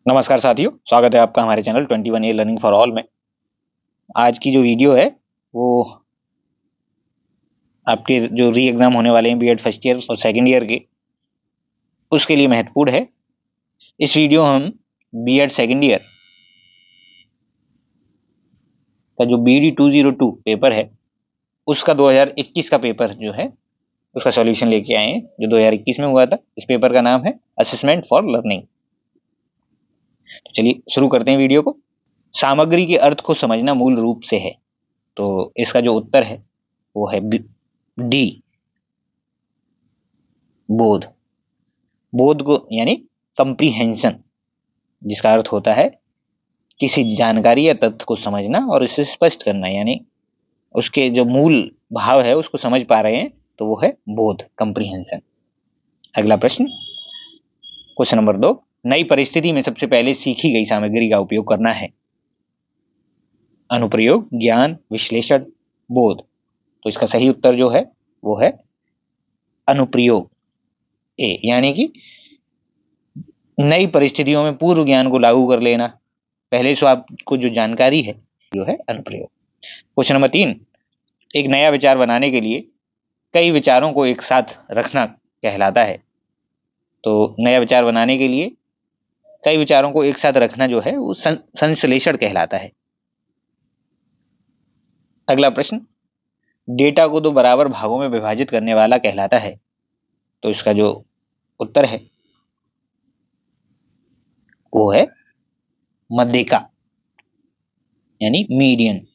नमस्कार साथियों, स्वागत है आपका हमारे channel 21A learning for all में। आज की जो वीडियो है वो आपके जो री एग्जाम होने वाले हैं बीएड फर्स्ट ईयर और सेकंड ईयर के, उसके लिए महत्वपूर्ण है। इस वीडियो हम बीएड सेकंड ईयर का जो BD 202 पेपर है उसका 2021 का पेपर जो है उसका सॉल्यूशन लेके आए हैं, जो 2021 में हुआ था। इस पेपर का नाम है असेसमेंट फॉर लर्निंग। तो चलिए शुरू करते हैं वीडियो को। सामग्री के अर्थ को समझना मूल रूप से है, तो इसका जो उत्तर है वो है डी, बोध। बोध को यानी कंप्रीहेंशन, जिसका अर्थ होता है किसी जानकारी या तथ्य को समझना और इसे स्पष्ट करना, यानी उसके जो मूल भाव है उसको समझ पा रहे हैं, तो वो है बोध, कंप्रीहेंशन। अगला प्रश्न, क्वेश्चन नंबर 2। नई परिस्थिति में सबसे पहले सीखी गई सामग्री का उपयोग करना है। अनुप्रयोग, ज्ञान, विश्लेषण, बोध। तो इसका सही उत्तर जो है वो है अनुप्रयोग, ए, यानी कि नई परिस्थितियों में पूर्व ज्ञान को लागू कर लेना, पहले से आपको जो जानकारी है जो है अनुप्रयोग। Question number 3। एक नया विचार बनाने के लिए कई विचारों को एक साथ रखना कहलाता है। तो नया विचार बनाने के लिए कई विचारों को एक साथ रखना जो है वो संश्लेषण कहलाता है। अगला प्रश्न, डेटा को दो बराबर भागों में विभाजित करने वाला कहलाता है। तो इसका जो उत्तर है वो है मध्यिका, यानी मीडियन।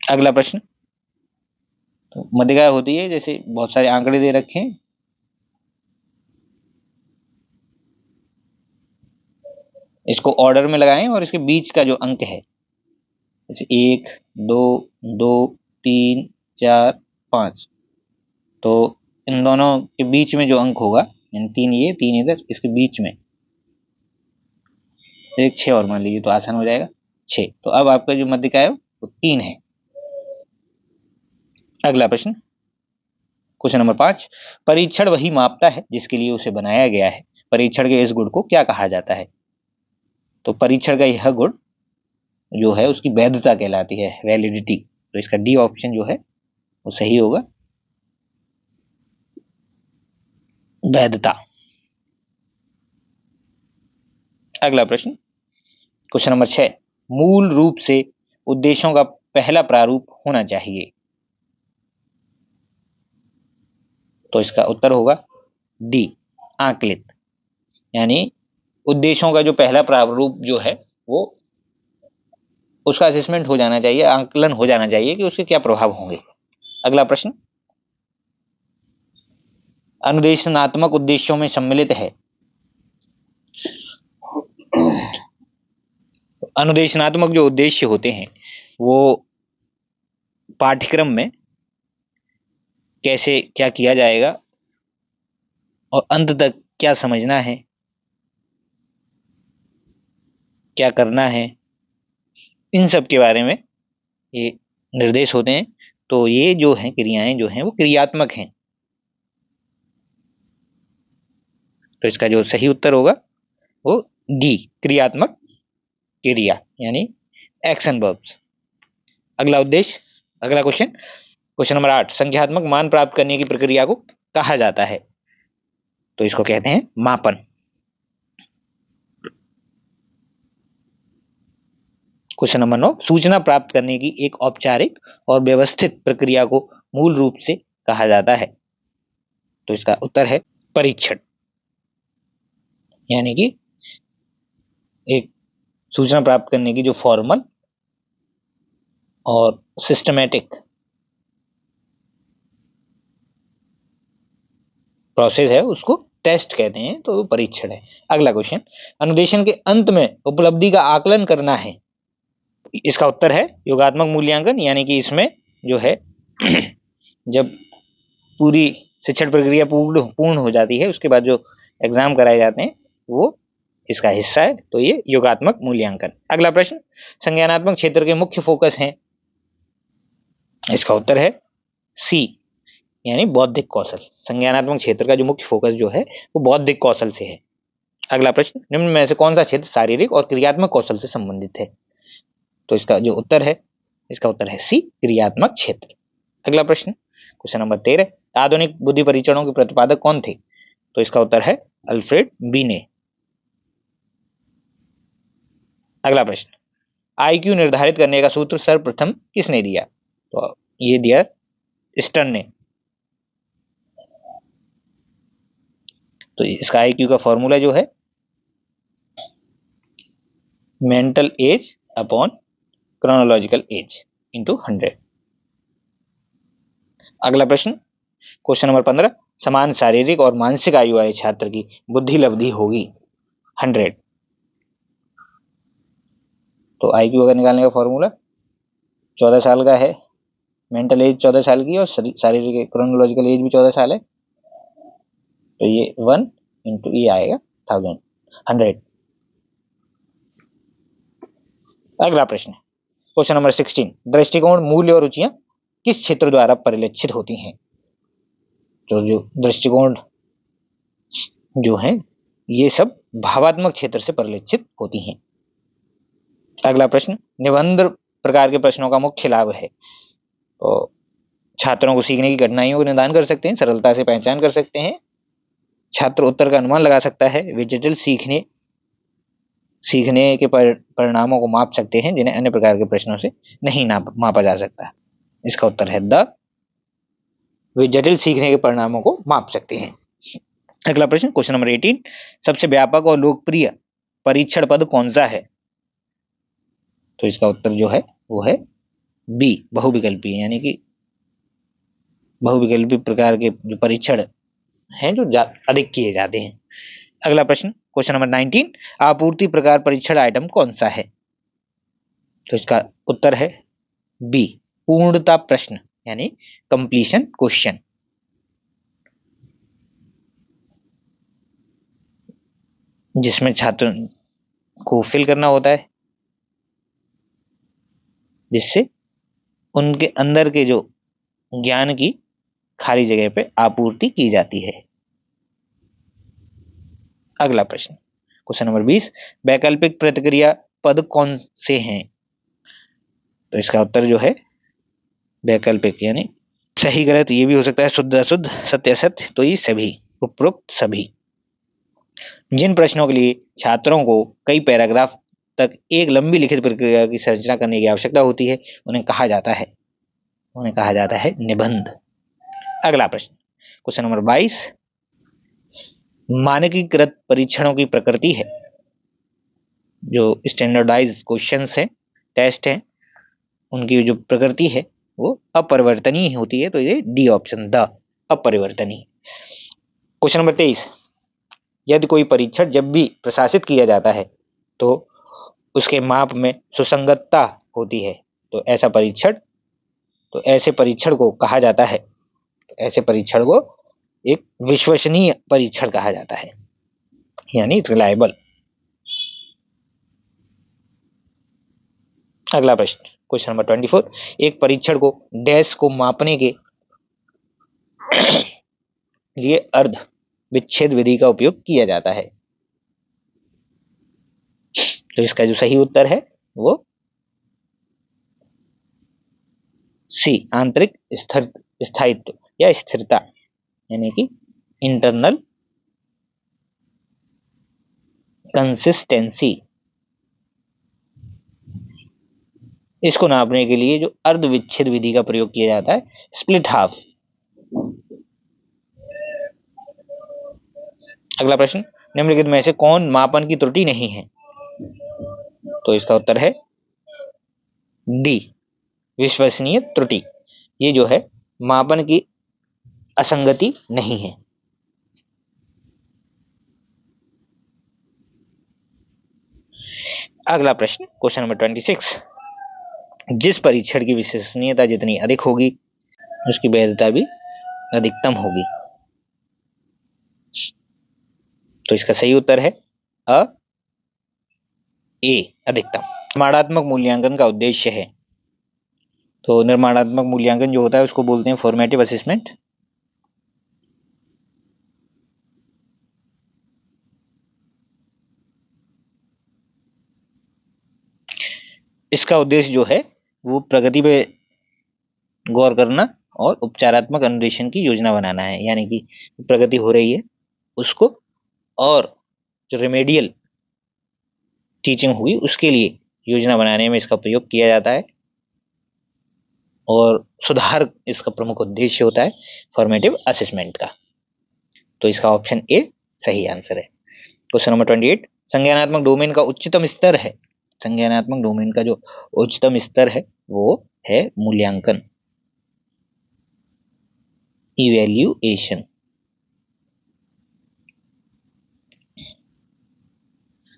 अगला प्रश्न, तो मध्यिका होती है, जैसे बहुत सारे आंकड़े दे रखे हैं, इसको ऑर्डर में लगाएं और इसके बीच का जो अंक है, जैसे 1, 2, 2, 3, 4, 5, तो इन दोनों के बीच में जो अंक होगा, यानी 3 ये 3 इधर, इसके बीच में एक 6 और मान लीजिए तो आसान हो जाएगा, 6। तो अब आपका जो मध्यिका है वो 3 है। अगला प्रश्न, क्वेश्चन नंबर 5। परीक्षण वही मापता है जिसके लिए उसे बनाया गया है। परीक्षण के इस गुण को क्या कहा जाता है? तो परीक्षण का यह गुण जो है उसकी वैधता कहलाती है, वैलिडिटी। तो इसका डी ऑप्शन जो है वो सही होगा, वैधता। अगला प्रश्न, क्वेश्चन नंबर 6। मूल रूप से उद्देश्यों का पहला प्रारूप होना चाहिए। तो इसका उत्तर होगा डी, आकलित, यानी उद्देश्यों का जो पहला प्रारूप जो है वो उसका असेसमेंट हो जाना चाहिए, आकलन हो जाना चाहिए कि उसके क्या प्रभाव होंगे। अगला प्रश्न, अनुदेशनात्मक उद्देश्यों में सम्मिलित है। अनुदेशनात्मक जो उद्देश्य होते हैं वो पाठ्यक्रम में कैसे क्या किया जाएगा और अंत तक क्या समझना है, क्या करना है, इन सब के बारे में ये निर्देश होते हैं। तो ये जो हैं क्रियाएं जो हैं वो क्रियात्मक हैं। तो इसका जो सही उत्तर होगा वो डी, क्रियात्मक क्रिया, यानी एक्शन वर्ब्स। अगला उद्देश्य, अगला क्वेश्चन, क्वेश्चन नंबर 8। संख्यात्मक मान प्राप्त करने की प्रक्रिया को कहा जाता है। तो इसको कहते हैं मापन। Question number 9। सूचना प्राप्त करने की एक औपचारिक और व्यवस्थित प्रक्रिया को मूल रूप से कहा जाता है। तो इसका उत्तर है परीक्षण, यानी कि एक सूचना प्राप्त करने की जो फॉर्मल और सिस्टमैटिक प्रोसेस है उसको टेस्ट कहते हैं, तो परीक्षण है। अगला क्वेश्चन, अनुदेशन के अंत में उपलब्धि का आकलन करना है। इसका उत्तर है योगात्मक मूल्यांकन, यानी कि इसमें जो है जब पूरी शिक्षण प्रक्रिया पूर्ण हो जाती है उसके बाद जो एग्जाम कराए जाते हैं वो इसका हिस्सा है, तो ये योगात्मक मूल्यांकन। अगला प्रश्न, संज्ञानात्मक क्षेत्र के मुख्य फोकस हैं। इसका उत्तर है सी, यानी बौद्धिक कौशल। संज्ञानात्मक क्षेत्र का जो मुख्य फोकस जो है वो बौद्धिक कौशल से है। अगला प्रश्न, निम्न में से कौन सा क्षेत्र शारीरिक और क्रियात्मक कौशल से संबंधित है? तो इसका जो उत्तर है, इसका उत्तर है सी, क्रियात्मक क्षेत्र। अगला प्रश्न, क्वेश्चन नंबर 13, आधुनिक बुद्धि परीक्षणों के प्रतिपादक कौन थे? तो इसका उत्तर है अल्फ्रेड बीने। अगला प्रश्न, आईक्यू निर्धारित करने का सूत्र सर्वप्रथम किसने दिया? तो ये दिया स्टर्न ने। तो इसका आईक्यू का फॉर्मूला जो है mental as upon chronological age into 100। अगला प्रश्न, क्वेश्चन नंबर 15, समान शारीरिक और मानसिक आयु वाले छात्र की बुद्धि लब्धि होगी 100। तो आईक्यू का निकालने का फॉर्मूला 14 साल का है, मेंटल एज 14 साल की और शारीरिक क्रोनोलॉजिकल एज भी 14 साल है। तो ये 1 इंटू ये आएगा 100। अगला प्रश्न, क्वेश्चन नंबर 16, दृष्टिकोण, मूल्य और रुचियां किस क्षेत्र द्वारा परिलक्षित होती हैं? तो जो दृष्टिकोण जो है ये सब भावात्मक क्षेत्र से परिलक्षित होती हैं। अगला प्रश्न, निबंध प्रकार के प्रश्नों का मुख्य लाभ है? तो छात्रों को सीखने की कठिनाइयों को निदान कर सकते हैं, सरलता से पहचान कर सकते हैं, छात्र उत्तर का अनुमान लगा सकता है, वे जटिल सीखने के परिणामों को माप सकते हैं जिन्हें अन्य प्रकार के प्रश्नों से नहीं मापा जा सकता। इसका उत्तर है द, वे जटिल सीखने के परिणामों को माप सकते हैं। अगला प्रश्न, क्वेश्चन नंबर 18, सबसे व्यापक और लोकप्रिय परीक्षण पद कौन सा है? तो इसका उत्तर जो है वो है बी, बहुविकल्पी, यानी कि बहुविकल्पी प्रकार के जो परीक्षण हैं जो अधिक किए जाते हैं। अगला प्रश्न, क्वेश्चन नंबर 19, आपूर्ति प्रकार परीक्षण आइटम कौन सा है? तो इसका उत्तर है बी, पूर्णता प्रश्न, यानी कंप्लीशन क्वेश्चन। जिसमें छात्र को फिल करना होता है जिससे उनके अंदर के जो ज्ञान की खाली जगह पे आपूर्ति की जाती है। अगला प्रश्न, क्वेश्चन नंबर 20, वैकल्पिक प्रतिक्रिया पद कौन से हैं? तो इसका उत्तर जो है वैकल्पिक, यानी सही गलत ये भी हो सकता है, शुद्ध अशुद्ध, सत्य असत्य, तो ये सभी, उपरोक्त सभी। जिन प्रश्नों के लिए छात्रों को कई पैराग्राफ तक एक लंबी लिखित प्रक्रिया की संरचना करने की आवश्यकता होती है उन्हें कहा जाता है निबंध। अगला प्रश्न, क्वेश्चन नंबर 22, मानकीकृत परीक्षणों की प्रकृति है? जो स्टैंडर्डाइज क्वेश्चंस हैं, टेस्ट हैं, उनकी जो प्रकृति है वो अपरिवर्तनीय होती है। तो ये डी ऑप्शन, द, अपरिवर्तनीय। क्वेश्चन नंबर 23, यदि कोई परीक्षण जब भी प्रशासित किया जाता है तो उसके माप में सुसंगतता होती है, तो ऐसे परीक्षण को कहा जाता है, ऐसे परीक्षण को एक विश्वसनीय परीक्षण कहा जाता है, यानी रिलायबल। अगला प्रश्न, क्वेश्चन नंबर 24, एक परीक्षण को डैश को मापने के लिए अर्ध विच्छेद विधि का उपयोग किया जाता है। तो इसका जो सही उत्तर है वो सी, आंतरिक स्थायित्व या स्थिरता, यानी कि इंटरनल कंसिस्टेंसी। इसको नापने के लिए जो अर्ध विच्छेद विधि का प्रयोग किया जाता है, स्प्लिट हाफ। अगला प्रश्न, निम्नलिखित में से कौन मापन की त्रुटि नहीं है? तो इसका उत्तर है डी, विश्वसनीय त्रुटि। ये जो है मापन की असंगति नहीं है। अगला प्रश्न, क्वेश्चन नंबर 26, जिस परीक्षण की विश्वसनीयता जितनी अधिक होगी उसकी वैधता भी अधिकतम होगी। तो इसका सही उत्तर है अ, ए, अधिकतम। निर्माणात्मक मूल्यांकन का उद्देश्य है? तो निर्माणात्मक मूल्यांकन जो होता है उसको बोलते हैं फॉर्मेटिव असेसमेंट। इसका उद्देश्य जो है वो प्रगति पे गौर करना और उपचारात्मक अनुदेशन की योजना बनाना है, यानी कि प्रगति हो रही है उसको, और जो रेमेडियल टीचिंग हुई उसके लिए योजना बनाने में इसका प्रयोग किया जाता है, और सुधार इसका प्रमुख उद्देश्य होता है फॉर्मेटिव असेसमेंट का। तो इसका ऑप्शन ए सही आंसर है। क्वेश्चन नंबर 28, संज्ञानात्मक डोमेन का उच्चतम स्तर है। संज्ञानात्मक डोमेन का जो उच्चतम स्तर है वो है मूल्यांकन, इवैल्यूएशन।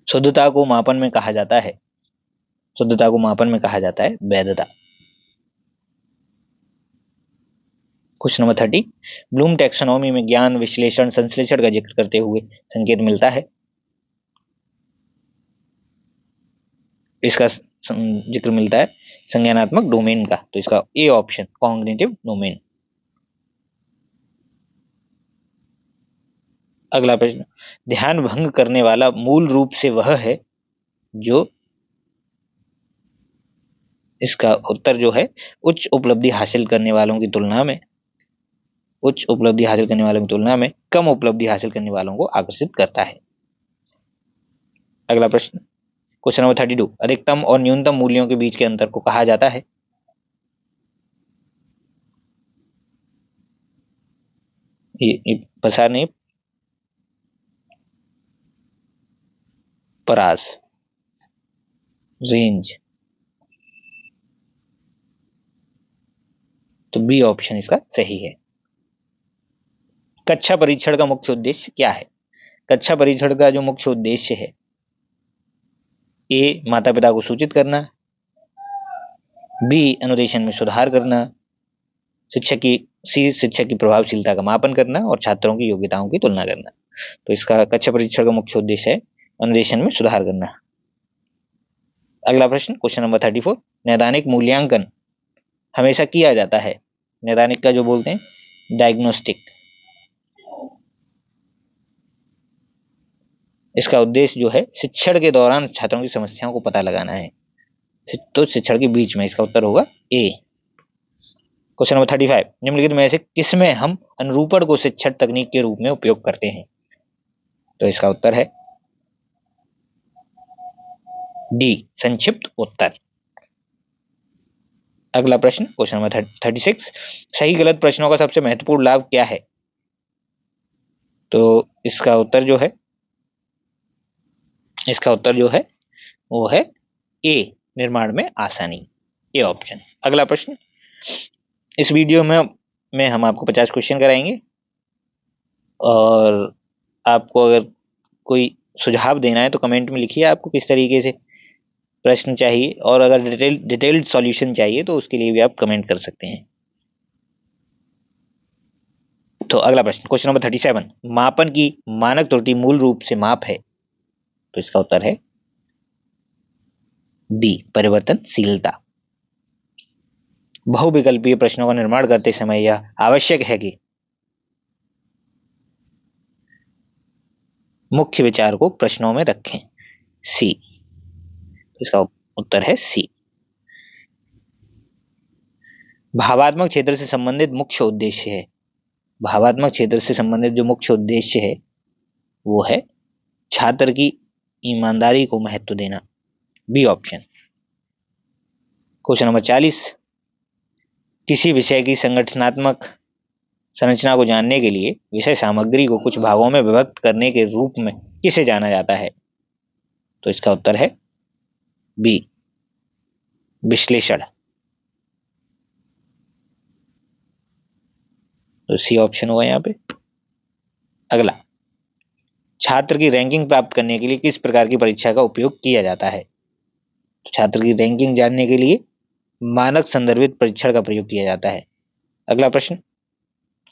शुद्धता को मापन में कहा जाता है, शुद्धता को मापन में कहा जाता है वैधता। क्वेश्चन नंबर 30, ब्लूम टैक्सोनॉमी में ज्ञान विश्लेषण संश्लेषण का जिक्र करते हुए संकेत मिलता है। इसका जिक्र मिलता है संज्ञानात्मक डोमेन का, तो इसका ए ऑप्शन कॉग्निटिव डोमेन। अगला प्रश्न, ध्यान भंग करने वाला मूल रूप से वह है जो, इसका उत्तर जो है उच्च उपलब्धि हासिल करने वालों की तुलना में, उच्च उपलब्धि हासिल करने वालों की तुलना में कम उपलब्धि हासिल करने वालों को आकर्षित करता है। अगला प्रश्न, क्वेश्चन नंबर 32, अधिकतम और न्यूनतम मूल्यों के बीच के अंतर को कहा जाता है। ये प्रसार नहीं, परास, रेंज। तो बी ऑप्शन इसका सही है। कक्षा परीक्षण का मुख्य उद्देश्य क्या है? कक्षा परीक्षण का जो मुख्य उद्देश्य है, ए माता पिता को सूचित करना, बी अनुदेशन में सुधार करना, शिक्षक की प्रभावशीलता का मापन करना, और छात्रों की योग्यताओं की तुलना करना। तो इसका कक्षा परीक्षण का मुख्य उद्देश्य है अनुदेशन में सुधार करना। अगला प्रश्न, क्वेश्चन नंबर 34, नैदानिक मूल्यांकन हमेशा किया जाता है। नैदानिक का जो बोलते हैं डायग्नोस्टिक, इसका उद्देश्य जो है शिक्षण के दौरान छात्रों की समस्याओं को पता लगाना है, तो शिक्षण के बीच में। इसका उत्तर होगा ए। क्वेश्चन नंबर 35, निम्नलिखित में से किसमें हम अनुरूपण को शिक्षण तकनीक के रूप में उपयोग करते हैं? तो इसका उत्तर है डी, संक्षिप्त उत्तर। अगला प्रश्न, क्वेश्चन नंबर 36, सही गलत प्रश्नों का सबसे महत्वपूर्ण लाभ क्या है? तो इसका उत्तर जो है, इसका उत्तर जो है वो है ए, निर्माण में आसानी, ए ऑप्शन। अगला प्रश्न, इस वीडियो में हम आपको 50 क्वेश्चन कराएंगे, और आपको अगर कोई सुझाव देना है तो कमेंट में लिखिए आपको किस तरीके से प्रश्न चाहिए, और अगर डिटेल्ड सॉल्यूशन चाहिए तो उसके लिए भी आप कमेंट कर सकते हैं। तो अगला प्रश्न, क्वेश्चन नंबर 37, मापन की मानक त्रुटि मूल रूप से माप है। तो इसका उत्तर है बी, परिवर्तनशीलता। बहुविकल्पीय प्रश्नों का निर्माण करते समय यह आवश्यक है कि मुख्य विचार को प्रश्नों में रखें, सी। इसका उत्तर है सी। भावात्मक क्षेत्र से संबंधित मुख्य उद्देश्य है। भावात्मक क्षेत्र से संबंधित जो मुख्य उद्देश्य है वो है छात्र की ईमानदारी को महत्व देना, बी ऑप्शन। क्वेश्चन नंबर 40, किसी विषय की संगठनात्मक संरचना को जानने के लिए विषय सामग्री को कुछ भागों में विभक्त करने के रूप में किसे जाना जाता है? तो इसका उत्तर है बी, विश्लेषण। तो सी ऑप्शन होगा यहाँ पे। अगला, छात्र की रैंकिंग प्राप्त करने के लिए किस प्रकार की परीक्षा का उपयोग किया जाता है? तो छात्र की रैंकिंग जानने के लिए मानक संदर्भित परीक्षण का प्रयोग किया जाता है। अगला प्रश्न,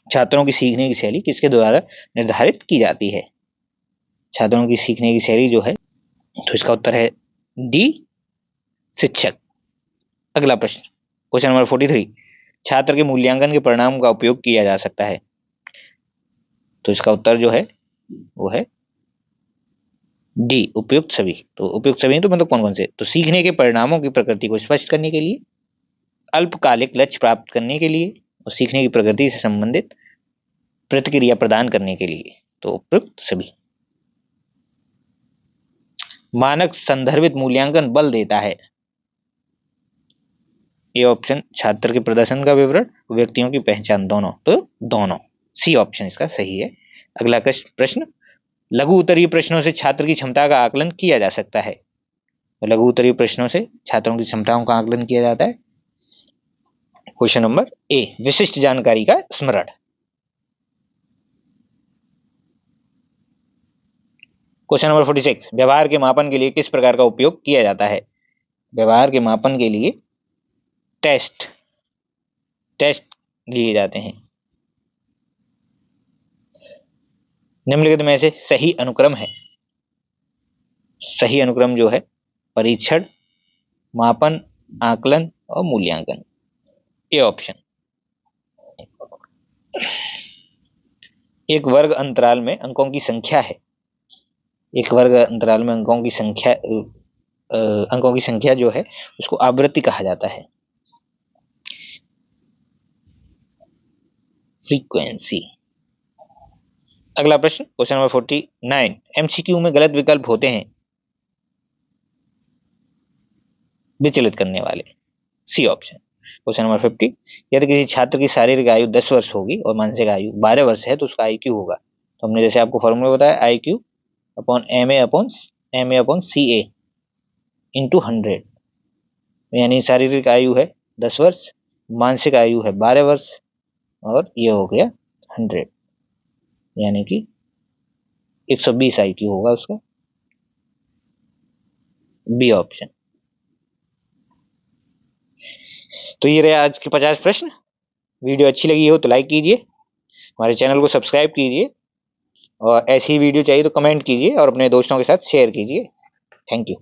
छात्रों की सीखने की शैली किसके द्वारा निर्धारित की जाती है? छात्रों की सीखने की शैली जो है, तो इसका उत्तर है डी, शिक्षक। अगला प्रश्न, क्वेश्चन नंबर 43, छात्र के मूल्यांकन के परिणाम का उपयोग किया जा सकता है। तो इसका उत्तर जो है वो है डी उपयुक्त सभी। तो उपयुक्त सभी तो मतलब कौन कौन से? तो सीखने के परिणामों की प्रकृति को स्पष्ट करने के लिए, अल्पकालिक लक्ष्य प्राप्त करने के लिए, और सीखने की प्रकृति से संबंधित प्रतिक्रिया प्रदान करने के लिए। तो उपयुक्त सभी। मानक संदर्भित मूल्यांकन बल देता है। ए ऑप्शन छात्र के प्रदर्शन का विवरण, व्यक्तियों की पहचान, दोनों। तो दोनों, सी ऑप्शन इसका सही है। अगला प्रश्न, लघु उत्तरीय प्रश्नों से छात्र की क्षमता का आकलन किया जा सकता है। तो लघु उत्तरीय प्रश्नों से छात्रों की क्षमताओं का आकलन किया जाता है। क्वेश्चन नंबर ए, विशिष्ट जानकारी का स्मरण। क्वेश्चन नंबर 46, व्यवहार के मापन के लिए किस प्रकार का उपयोग किया जाता है? व्यवहार के मापन के लिए टेस्ट लिए जाते हैं। निम्नलिखित में से सही अनुक्रम है। सही अनुक्रम जो है, परीक्षण, मापन, आकलन और मूल्यांकन। A option. एक वर्ग अंतराल में अंकों की संख्या है। एक वर्ग अंतराल में अंकों की संख्या जो है उसको आवृत्ति कहा जाता है, फ्रीक्वेंसी। अगला प्रश्न, क्वेश्चन नंबर 49, एमसीक्यू में गलत विकल्प होते हैं विचलित करने वाले। C option. क्वेश्चन नंबर 50, यदि किसी छात्र की शारीरिक आयु 10 वर्ष होगी और मानसिक आयु 12 वर्ष है तो उसका आईक्यू होगा। तो हमने जैसे आपको फॉर्मूला बताया, IQ upon M A upon C A into 100। यानी शारीरिक आयु है 10 वर्ष, मानसिक आयु है 12 वर्ष, और ये हो गया 100, यानी कि 120 आईक्यू होगा उसका। B option. तो ये रहे आज के 50 प्रश्न। वीडियो अच्छी लगी हो तो लाइक कीजिए, हमारे चैनल को सब्सक्राइब कीजिए, और ऐसी वीडियो चाहिए तो कमेंट कीजिए और अपने दोस्तों के साथ शेयर कीजिए। Thank you.